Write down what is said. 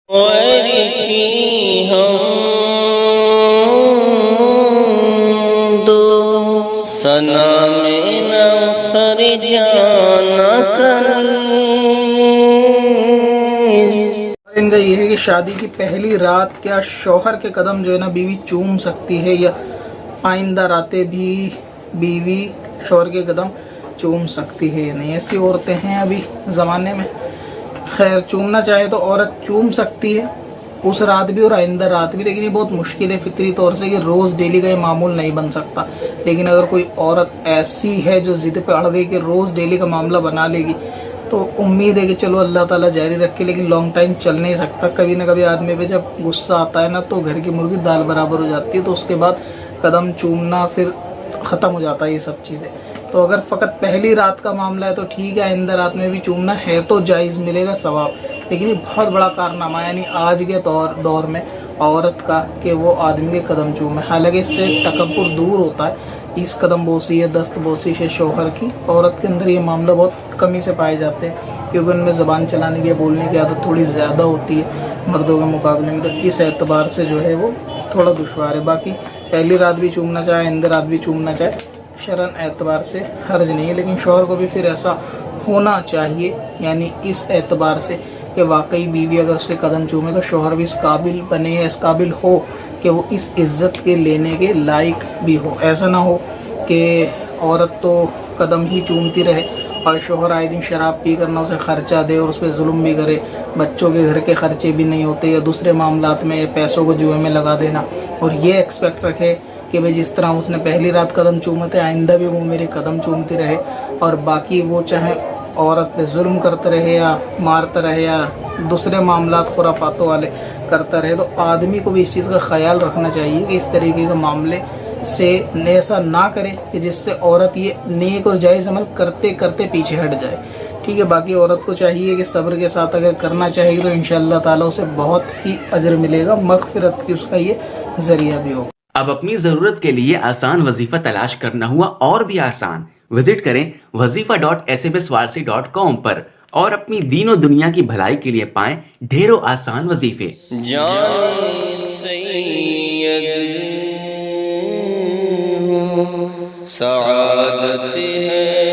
गैर की हम दो सना में न कर जाना इनका ये है कि शादी की पहली रात क्या शौहर के कदम जो है ना बीवी चूम सकती है, या आइंदा रातें भी बीवी शौहर के कदम चूम सकती है या नहीं। ऐसी औरतें हैं अभी ज़माने में। खैर, चूमना चाहे तो औरत चूम सकती है उस रात भी और आइंदा रात भी, लेकिन ये बहुत मुश्किल है फितरी तौर से कि रोज़ डेली का ये मामूल नहीं बन सकता। लेकिन अगर कोई औरत ऐसी है जो जिद पे अड़ गई कि रोज़ डेली का मामला बना लेगी, तो उम्मीद है कि चलो अल्लाह ताला जारी रखे, लेकिन लॉन्ग टाइम चल नहीं सकता। कभी ना कभी आदमी पे जब गुस्सा आता है ना, तो घर की मुर्गी दाल बराबर हो जाती है। तो उसके बाद कदम चूमना फिर ख़त्म हो जाता है ये सब चीज़ें। तो अगर फ़कत पहली रात का मामला है तो ठीक है, आइंदा रात में भी चूमना है तो जायज़, मिलेगा सवाब। लेकिन ये बहुत बड़ा कारनामा है, यानी आज के दौर में औरत का कि वो आदमी के कदम चूमे। हालांकि इससे तकब्बुर दूर होता है, इस कदम बोसी या दस्त बोसी से शौहर की औरत के अंदर ये मामला बहुत कमी से पाए जाते हैं, क्योंकि उनमें ज़बान चलाने की, बोलने की आदत थोड़ी ज़्यादा होती है मर्दों के मुकाबले में। तो इस एतबार से जो है वो थोड़ा दुश्वार है। बाकी पहली रात भी चूमना चाहे, आइंदा रात भी चूमना चाहे, शरन एतबार से हर्ज नहीं है। लेकिन शौहर को भी फिर ऐसा होना चाहिए, यानी इस एतबार से कि वाकई बीवी अगर उसके कदम चूमे तो शौहर भी इस काबिल बने या इस काबिल हो कि वो इस इज्जत के लेने के लायक भी हो। ऐसा ना हो कि औरत तो कदम ही चूमती रहे और शौहर आए दिन शराब पी कर ना उसे खर्चा दे और उस पर जुल्म भी करे, बच्चों के घर के खर्चे भी नहीं होते, या दूसरे मामलात में पैसों को जुए में लगा देना, और ये एक्सपेक्ट रखे कि भाई जिस तरह उसने पहली रात कदम चूमे थे आइंदा भी वो मेरे कदम चूमती रहे, और बाकी वो चाहे औरत पे जुल्म करते रहे या मारता रहे या दूसरे मामलात खुराफातों वाले करता रहे। तो आदमी को भी इस चीज़ का ख्याल रखना चाहिए कि इस तरीके के मामले से ऐसा ना करे कि जिससे औरत ये नेक और जायज़ अमल करते करते पीछे हट जाए। ठीक है, बाकी औरत को चाहिए कि सब्र के साथ अगर करना चाहेगी तो इंशाअल्लाह ताला उसे बहुत ही अजर मिलेगा, मगफिरत की उसका ये जरिया भी होगा। अब अपनी जरूरत के लिए आसान वजीफा तलाश करना हुआ और भी आसान। विजिट करें wazifa.sbswarsi.com पर और अपनी दीनों दुनिया की भलाई के लिए पाएं ढेरों आसान वजीफे। जान सैयद सआदत है।